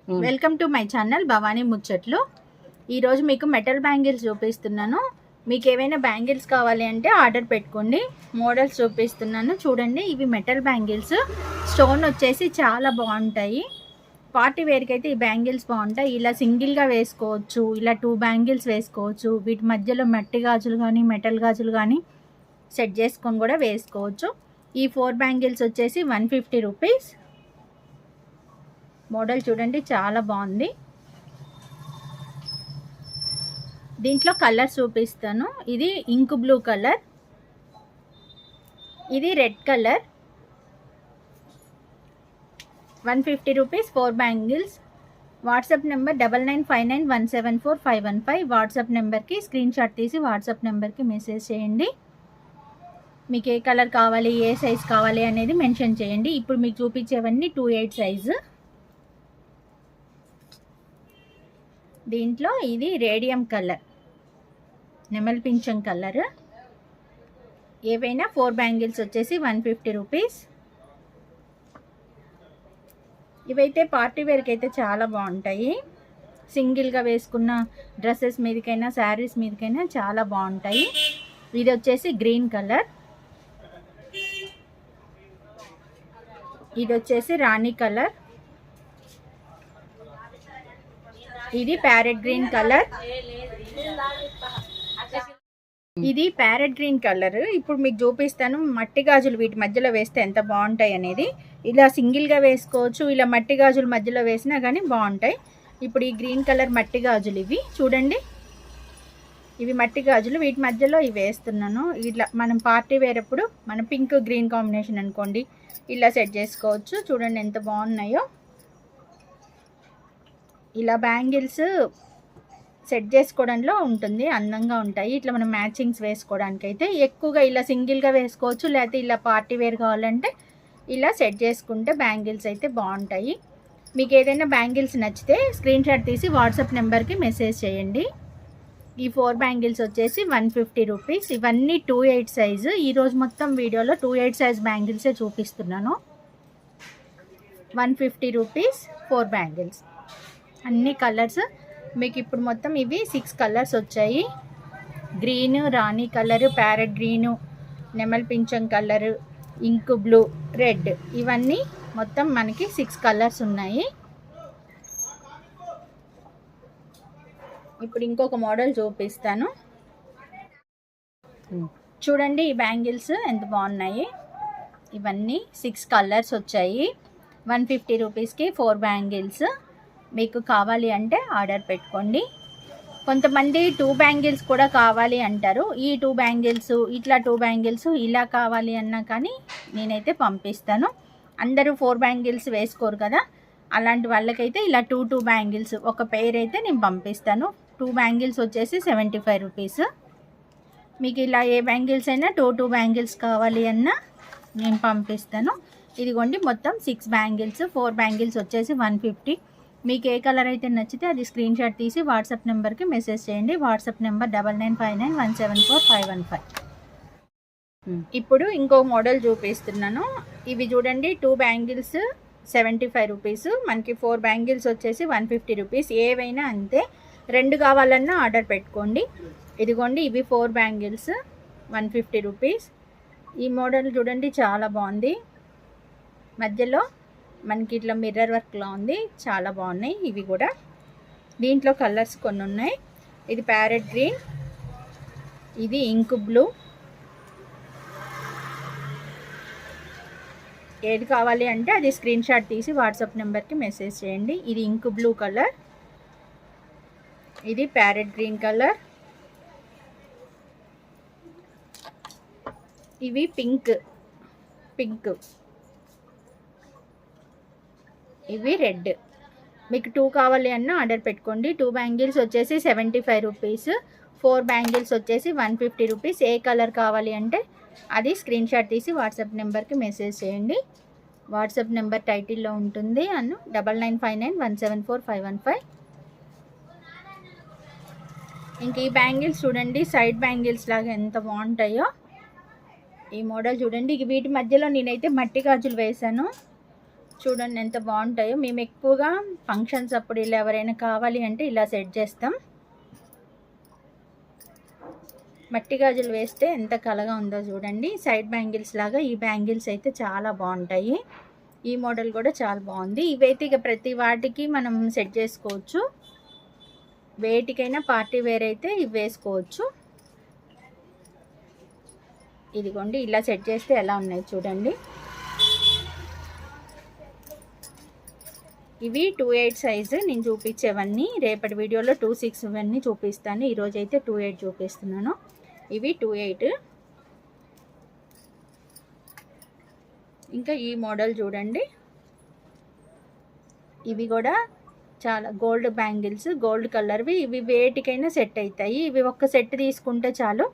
Welcome to my channel Bhavani ముచ్చట్లు. ఈరోజు మీకు మెటల్ బ్యాంగిల్స్ చూపిస్తున్నాను. మీకు ఏవైనా బ్యాంగిల్స్ కావాలి అంటే ఆర్డర్ పెట్టుకోండి. మోడల్స్ చూపిస్తున్నాను చూడండి. ఇవి మెటల్ బ్యాంగిల్స్, స్టోన్ వచ్చేసి చాలా బాగుంటాయి. పార్టీ వేర్కి అయితే ఈ బ్యాంగిల్స్ బాగుంటాయి. ఇలా సింగిల్గా వేసుకోవచ్చు, ఇలా 2 బ్యాంగిల్స్ వేసుకోవచ్చు. వీటి మధ్యలో మట్టి గాజులు కానీ మెటల్ గాజులు కానీ సెట్ చేసుకొని కూడా వేసుకోవచ్చు. ఈ 4 బ్యాంగిల్స్ వచ్చేసి 150 రూపీస్. మోడల్ చూడండి చాలా బాగుంది. దీంట్లో కలర్ చూపిస్తాను. ఇది ఇంక్ బ్లూ కలర్, ఇది red colour. 150 rupees 4 bangles. WhatsApp number 9959174515. WhatsApp నెంబర్కి స్క్రీన్ షాట్ తీసి వాట్సాప్ నెంబర్కి మెసేజ్ చేయండి. మీకు ఏ కలర్ కావాలి, ఏ సైజ్ కావాలి అనేది మెన్షన్ చేయండి. ఇప్పుడు మీకు చూపించేవన్నీ 2/8 సైజు. దీంట్లో ఇది రేడియం కలర్, నెమల్ పింఛం కలర్. ఏవైనా 4 బ్యాంగిల్స్ వచ్చేసి 150 రూపీస్. ఇవైతే పార్టీ వేర్కి అయితే చాలా బాగుంటాయి. సింగిల్గా వేసుకున్న డ్రెస్సెస్ మీదకైనా శారీస్ మీదకైనా చాలా బాగుంటాయి. ఇది వచ్చేసి గ్రీన్ కలర్, ఇది వచ్చేసి రాణి కలర్, ఇది ప్యారెట్ గ్రీన్ కలర్, ఇది ప్యారెట్ గ్రీన్ కలర్. ఇప్పుడు మీకు చూపిస్తాను మట్టి గాజులు వీటి మధ్యలో వేస్తే ఎంత బాగుంటాయి అనేది. ఇలా సింగిల్గా వేసుకోవచ్చు, ఇలా మట్టి గాజులు మధ్యలో వేసినా కానీ బాగుంటాయి. ఇప్పుడు ఈ గ్రీన్ కలర్ మట్టి గాజులు ఇవి చూడండి. ఇవి మట్టి గాజులు, వీటి మధ్యలో ఇవి వేస్తున్నాను. ఇట్లా మనం పార్టీ వేరేప్పుడు మనం పింక్ గ్రీన్ కాంబినేషన్ అనుకోండి, ఇలా సెట్ చేసుకోవచ్చు. చూడండి ఎంత బాగున్నాయో. ఇలా బ్యాంగిల్స్ సెట్ చేసుకోవడంలో ఉంటుంది, అందంగా ఉంటాయి. ఇట్లా మనం మ్యాచింగ్స్ వేసుకోవడానికి అయితే ఎక్కువగా ఇలా సింగిల్గా వేసుకోవచ్చు, లేకపోతే ఇలా పార్టీ వేర్ కావాలంటే ఇలా సెట్ చేసుకుంటే బ్యాంగిల్స్ అయితే బాగుంటాయి. మీకు ఏదైనా బ్యాంగిల్స్ నచ్చితే స్క్రీన్ షాట్ తీసి వాట్సాప్ నెంబర్కి మెసేజ్ చేయండి. ఈ 4 బ్యాంగిల్స్ వచ్చేసి 150 రూపీస్. ఇవన్నీ 2/8 సైజు. ఈరోజు మొత్తం వీడియోలో 2/8 సైజ్ బ్యాంగిల్సే చూపిస్తున్నాను. 150 రూపీస్ 4 బ్యాంగిల్స్. అన్ని కలర్స్ మీకు ఇప్పుడు మొత్తం ఇవి 6 కలర్స్ వచ్చాయి. గ్రీన్, రాణి కలరు, ప్యారెట్ గ్రీను, నెమల్ పింఛం కలరు, ఇంక్ బ్లూ, రెడ్, ఇవన్నీ మొత్తం మనకి 6 కలర్స్ ఉన్నాయి. ఇప్పుడు ఇంకొక మోడల్ చూపిస్తాను చూడండి. ఈ బ్యాంగిల్స్ ఎంత బాగున్నాయి. ఇవన్నీ 6 కలర్స్ వచ్చాయి. 150 రూపీస్కి 4 బ్యాంగిల్స్. మీకు కావాలి అంటే ఆర్డర్ పెట్టుకోండి. కొంతమంది 2 బ్యాంగిల్స్ కూడా కావాలి అంటారు. ఈ 2 బ్యాంగిల్స్, ఇట్లా 2 బ్యాంగిల్స్, ఇలా కావాలి అన్నా కానీ నేనైతే పంపిస్తాను. అందరూ 4 బ్యాంగిల్స్ వేసుకోరు కదా, అలాంటి వాళ్ళకైతే ఇలా 2 బ్యాంగిల్స్ ఒక పెయిర్ అయితే నేను పంపిస్తాను. 2 బ్యాంగిల్స్ వచ్చేసి 75 రూపీస్. మీకు ఇలా ఏ బ్యాంగిల్స్ అయినా 2 బ్యాంగిల్స్ కావాలి అన్నా నేను పంపిస్తాను. ఇదిగోండి మొత్తం 6 బ్యాంగిల్స్. 4 బ్యాంగిల్స్ వచ్చేసి 150. మీకు ఏ కలర్ అయితే నచ్చితే అది స్క్రీన్ షాట్ తీసి వాట్సాప్ నెంబర్కి మెసేజ్ చేయండి. WhatsApp number 9959174515. ఇప్పుడు ఇంకో మోడల్ చూపిస్తున్నాను. ఇవి చూడండి 2 బ్యాంగిల్స్ 75 రూపీస్. మనకి 4 బ్యాంగిల్స్ వచ్చేసి 150 రూపీస్. ఏవైనా అంతే. 2 కావాలన్నా ఆర్డర్ పెట్టుకోండి. ఇదిగోండి ఇవి 4 బ్యాంగిల్స్ 150 రూపీస్. ఈ మోడల్ చూడండి చాలా బాగుంది. మధ్యలో మనకి ఇట్లా మిర్రర్ వర్క్లో ఉంది, చాలా బాగున్నాయి ఇవి కూడా. దీంట్లో కలర్స్ కొన్ని ఉన్నాయి. ఇది ప్యారెట్ గ్రీన్, ఇది ఇంక్ బ్లూ. ఏది కావాలి అంటే అది స్క్రీన్ షాట్ తీసి వాట్సాప్ నెంబర్కి మెసేజ్ చేయండి. ఇది ఇంక్ బ్లూ కలర్, ఇది ప్యారెట్ గ్రీన్ కలర్, ఇవి పింక్, ఇవి రెడ్. మీకు 2 కావాలి అన్న ఆర్డర్ పెట్టుకోండి. 2 బ్యాంగిల్స్ వచ్చేసి 75 రూపీస్. 4 బ్యాంగిల్స్ వచ్చేసి 150 రూపీస్. ఏ కలర్ కావాలి అంటే అది స్క్రీన్ షాట్ తీసి వాట్సాప్ నెంబర్కి మెసేజ్ చేయండి. వాట్సాప్ నెంబర్ టైటిల్లో ఉంటుంది. 9959174515. ఇంక ఈ బ్యాంగిల్స్ చూడండి, సైడ్ బ్యాంగిల్స్ లాగా ఎంత బాగుంటాయో. ఈ మోడల్ చూడండి. వీటి మధ్యలో నేనైతే మట్టి గాజులు వేసాను. చూడండి ఎంత బాగుంటాయో. మేము ఎక్కువగా ఫంక్షన్స్ అప్పుడు ఇలా ఎవరైనా కావాలి అంటే ఇలా సెట్ చేస్తాం. మట్టి గాజులు వేస్తే ఎంత కలగా ఉందో చూడండి. సైడ్ బ్యాంగిల్స్ లాగా ఈ బ్యాంగిల్స్ అయితే చాలా బాగుంటాయి. ఈ మోడల్ కూడా చాలా బాగుంది. ఇవైతే ఇక ప్రతి వాటికి మనం సెట్ చేసుకోవచ్చు. వేటికైనా పార్టీ వేర్ అయితే ఇవి వేసుకోవచ్చు. ఇదిగోండి ఇలా సెట్ చేస్తే ఎలా ఉన్నాయి చూడండి. ఇవి 2/8 సైజు నేను చూపించేవన్నీ. రేపటి వీడియోలో 2/6 ఇవన్నీ చూపిస్తాను. ఈరోజు అయితే 2/8 చూపిస్తున్నాను. ఇవి 2/8. ఇంకా ఈ మోడల్ చూడండి. ఇవి కూడా చాలా గోల్డ్ బ్యాంగిల్స్, గోల్డ్ కలర్వి. ఇవి వేటికైనా సెట్ అవుతాయి. ఇవి ఒక్క సెట్ తీసుకుంటే చాలు.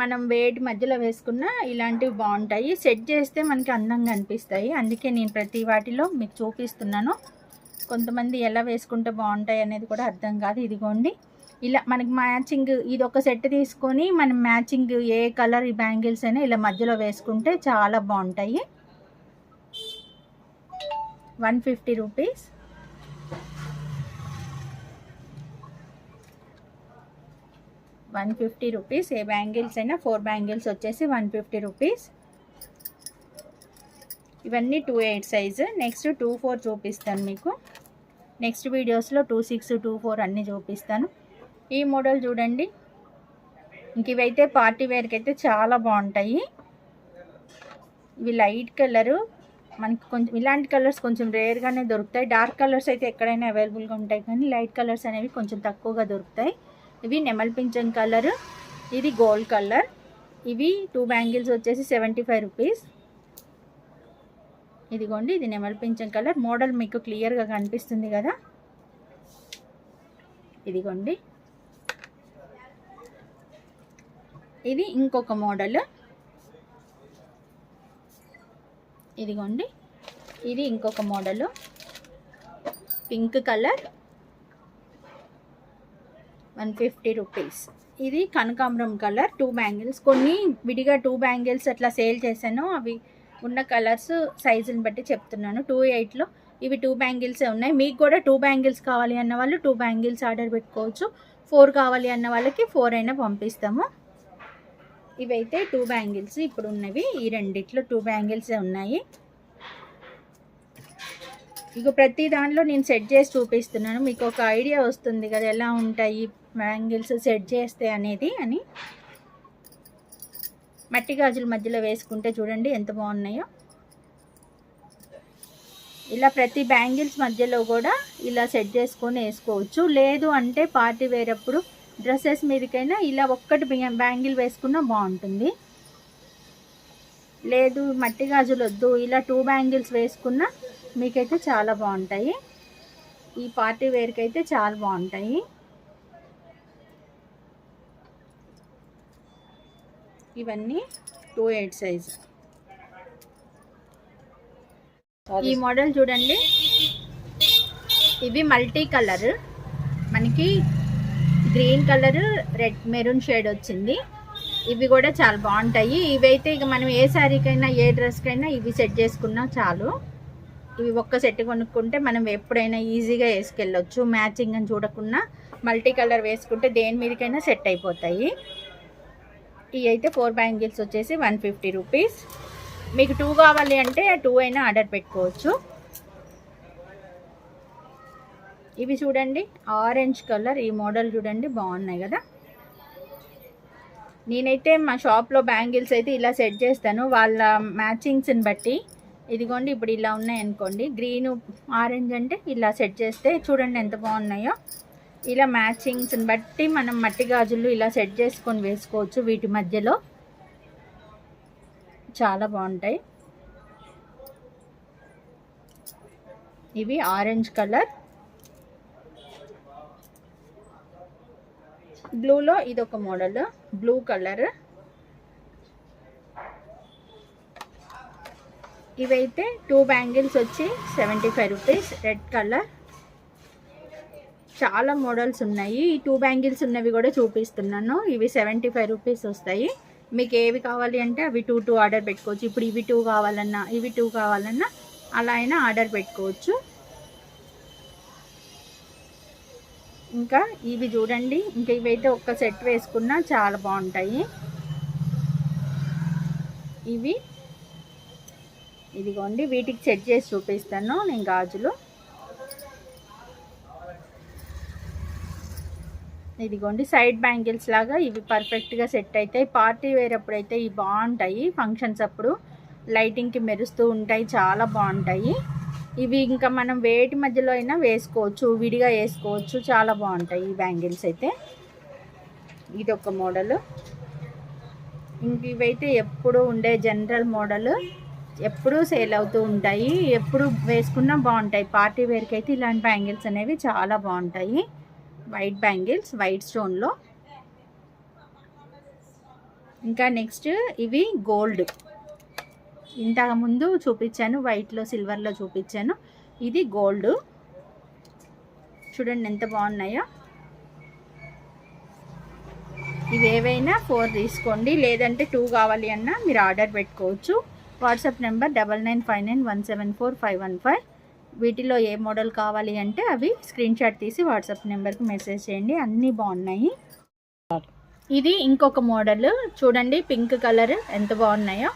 మనం వేటి మధ్యలో వేసుకున్న ఇలాంటివి బాగుంటాయి. సెట్ చేస్తే మనకి అందంగా అనిపిస్తాయి. అందుకే నేను ప్రతి వాటిలో మీకు చూపిస్తున్నాను. కొంతమంది ఎలా వేసుకుంటే బాగుంటాయి అనేది కూడా అర్థం కాదు. ఇదిగోండి ఇలా మనకి మ్యాచింగ్ ఇది ఒక సెట్ తీసుకొని మనం మ్యాచింగ్ ఏ కలర్ ఈ బ్యాంగిల్స్ అయినా ఇలా మధ్యలో వేసుకుంటే చాలా బాగుంటాయి. 150 రూపీస్. రూపీస్. ఏ బ్యాంగిల్స్ అయినా 4 బ్యాంగిల్స్ వచ్చేసి 150 రూపీస్. ఇవన్నీ 2/8 సైజు. నెక్స్ట్ 2/4 చూపిస్తాను మీకు. నెక్స్ట్ వీడియోస్లో 2/6, 2/4 అన్నీ చూపిస్తాను. ఈ మోడల్ చూడండి. ఇంక ఇవైతే పార్టీ వేర్కి అయితే చాలా బాగుంటాయి. ఇవి లైట్ కలరు. మనకి కొంచెం ఇలాంటి కలర్స్ కొంచెం రేర్గానే దొరుకుతాయి. డార్క్ కలర్స్ అయితే ఎక్కడైనా అవైలబుల్గా ఉంటాయి, కానీ లైట్ కలర్స్ అనేవి కొంచెం తక్కువగా దొరుకుతాయి. ఇవి నెమల్ పింఛన్ కలర్, ఇది గోల్డ్ కలర్. ఇవి 2 బ్యాంగిల్స్ వచ్చేసి 75 రూపీస్. ఇదిగోండి ఇది నెమల్ పింఛన్ కలర్. మోడల్ మీకు క్లియర్గా కనిపిస్తుంది కదా. ఇదిగోండి ఇది ఇంకొక మోడల్. ఇదిగోండి ఇది ఇంకొక మోడలు, పింక్ కలర్, 150 రూపీస్. ఇది కనకాంబరం కలర్, 2 బ్యాంగిల్స్. కొన్ని విడిగా 2 బ్యాంగిల్స్ అట్లా సేల్ చేశాను. అవి ఉన్న కలర్స్ సైజుని బట్టి చెప్తున్నాను. 2/8లో ఇవి 2 బ్యాంగిల్సే ఉన్నాయి. మీకు కూడా 2 బ్యాంగిల్స్ కావాలి అన్న వాళ్ళు 2 బ్యాంగిల్స్ ఆర్డర్ పెట్టుకోవచ్చు. 4 కావాలి అన్న వాళ్ళకి 4 అయినా పంపిస్తాము. ఇవైతే 2 బ్యాంగిల్స్ ఇప్పుడు ఉన్నవి. ఈ రెండిట్లో 2 బ్యాంగిల్సే ఉన్నాయి. ఇక ప్రతి దాంట్లో నేను సెట్ చేసి చూపిస్తున్నాను. మీకు ఒక ఐడియా వస్తుంది కదా ఎలా ఉంటాయి బ్యాంగిల్స్ సెట్ చేస్తే అనేది అని. మట్టి గాజుల మధ్యలో వేసుకుంటే చూడండి ఎంత బాగున్నాయో. ఇలా ప్రతి బ్యాంగిల్స్ మధ్యలో కూడా ఇలా సెట్ చేసుకొని వేసుకోవచ్చు. లేదు అంటే పార్టీ వేరప్పుడు డ్రెస్సెస్ మీదకైనా ఇలా ఒక్కటి బ్యాంగిల్ వేసుకున్నా బాగుంటుంది. లేదు మట్టి గాజులు వద్దు, ఇలా 2 బ్యాంగిల్స్ వేసుకున్నా మీకైతే చాలా బాగుంటాయి. ఈ పార్టీ వేర్కి అయితే చాలా బాగుంటాయి. ఇవన్నీ 2/8 సైజు. ఈ మోడల్ చూడండి. ఇవి మల్టీ కలర్, మనకి green colour, red, maroon shade వచ్చింది. ఇవి కూడా చాలా బాగుంటాయి. ఇవైతే ఇక మనం ఏ శారీకైనా ఏ డ్రెస్కైనా ఇవి సెట్ చేసుకున్నా చాలు. ఇవి ఒక్క సెట్ కొనుక్కుంటే మనం ఎప్పుడైనా ఈజీగా వేసుకెళ్ళొచ్చు. మ్యాచింగ్ అని చూడకుండా మల్టీ కలర్ వేసుకుంటే దేని మీదకైనా సెట్ అయిపోతాయి. ఇవి అయితే 4 బ్యాంగిల్స్ వచ్చేసి 150 రూపీస్. మీకు 2 కావాలి అంటే 2 అయినా ఆర్డర్ పెట్టుకోవచ్చు. ఇవి చూడండి ఆరెంజ్ కలర్. ఈ మోడల్ చూడండి బాగున్నాయి కదా. నేనైతే మా షాప్లో బ్యాంగిల్స్ అయితే ఇలా సెట్ చేస్తాను వాళ్ళ మ్యాచింగ్స్ని బట్టి. ఇదిగోండి ఇప్పుడు ఇలా ఉన్నాయి అనుకోండి, గ్రీను ఆరెంజ్ అంటే ఇలా సెట్ చేస్తే చూడండి ఎంత బాగున్నాయో. ఇలా మ్యాచింగ్స్ని బట్టి మనం మట్టి గాజులు ఇలా సెట్ చేసుకొని వేసుకోవచ్చు. వీటి మధ్యలో చాలా బాగుంటాయి. ఇవి ఆరెంజ్ కలర్, బ్లూలో ఇదొక మోడల్, బ్లూ కలర్. ఇవైతే 2 బ్యాంగిల్స్ వచ్చి 75 రూపీస్. Red colour. చాలా మోడల్స్ ఉన్నాయి. ఈ 2 బ్యాంగిల్స్ ఉన్నవి కూడా చూపిస్తున్నాను. ఇవి 75 రూపీస్ వస్తాయి. మీకు ఏవి కావాలి అంటే అవి 2 ఆర్డర్ పెట్టుకోవచ్చు. ఇప్పుడు ఇవి 2 కావాలన్నా ఇవి 2 కావాలన్నా అలా అయినా ఆర్డర్ పెట్టుకోవచ్చు. ఇంకా ఇవి చూడండి, ఇంకా ఇవైతే ఒక్క సెట్ వేసుకున్నా చాలా బాగుంటాయి. ఇదిగోండి, వీటికి సెట్ చేసి చూపిస్తాను నేను గాజులు. ఇదిగోండి, సైడ్ బ్యాంగిల్స్ లాగా ఇవి పర్ఫెక్ట్గా సెట్ అవుతాయి. పార్టీ వేర్ అప్పుడైతే ఇవి బాగుంటాయి, ఫంక్షన్స్ అప్పుడు లైటింగ్కి మెరుస్తూ ఉంటాయి, చాలా బాగుంటాయి. ఇవి ఇంకా మనం వేటి మధ్యలో అయినా వేసుకోవచ్చు, విడిగా వేసుకోవచ్చు, చాలా బాగుంటాయి ఈ బ్యాంగిల్స్ అయితే. ఇది ఒక మోడల్. ఇంక ఇవైతే ఎప్పుడు ఉండే జనరల్ మోడల్, ఎప్పుడూ సేల్ అవుతూ ఉంటాయి, ఎప్పుడు వేసుకున్నా బాగుంటాయి. పార్టీ వేర్కి అయితే ఇలాంటి బ్యాంగిల్స్ అనేవి చాలా బాగుంటాయి. వైట్ బ్యాంగిల్స్, వైట్ స్టోన్లో. ఇంకా నెక్స్ట్ ఇవి గోల్డ్. ఇంతకు ముందు చూపించాను, వైట్లో సిల్వర్లో చూపించాను. ఇది గోల్డ్. చూడండి ఎంత బాగున్నాయో. ఇవి ఏవైనా 4 తీసుకోండి, లేదంటే 2 కావాలి అన్నా మీరు ఆర్డర్ పెట్టుకోవచ్చు. WhatsApp number 9959174515. వీటిలో ఏ మోడల్ కావాలి అంటే అవి స్క్రీన్ షాట్ తీసి వాట్సాప్ నెంబర్కి మెసేజ్ చేయండి. అన్నీ బాగున్నాయి. ఇది ఇంకొక మోడల్ చూడండి, పింక్ కలర్ ఎంత బాగున్నాయో.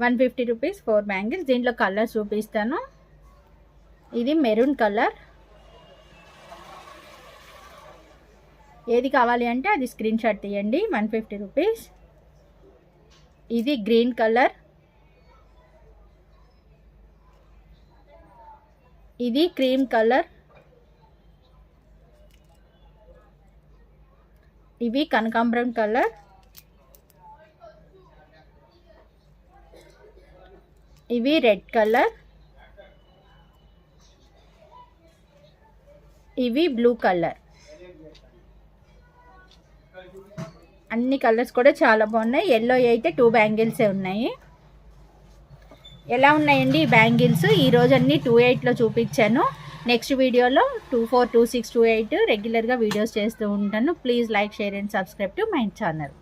150 రూపీస్ 4 బ్యాంగిల్స్. దీంట్లో కలర్ చూపిస్తాను. ఇది మెరూన్ కలర్. ఏది కావాలి అంటే అది స్క్రీన్ షాట్ తీయండి. 150 రూపీస్. ఇది గ్రీన్ కలర్. ఇది క్రీమ్ కలర్. ఇవి కనకాంబరం కలర్. ఇవి రెడ్ కలర్. ఇవి బ్లూ కలర్. అన్ని కలర్స్ కూడా చాలా బాగున్నాయి. ఎల్లో అయితే 2 బ్యాంగిల్సే ఉన్నాయి. ఎలా ఉన్నాయండి ఈ బ్యాంగిల్స్? ఈరోజు అన్నీ 28లో చూపించాను. నెక్స్ట్ వీడియోలో 24, 26, 28 రెగ్యులర్గా వీడియోస్ చేస్తూ ఉంటాను. Please like, share and subscribe to my channel.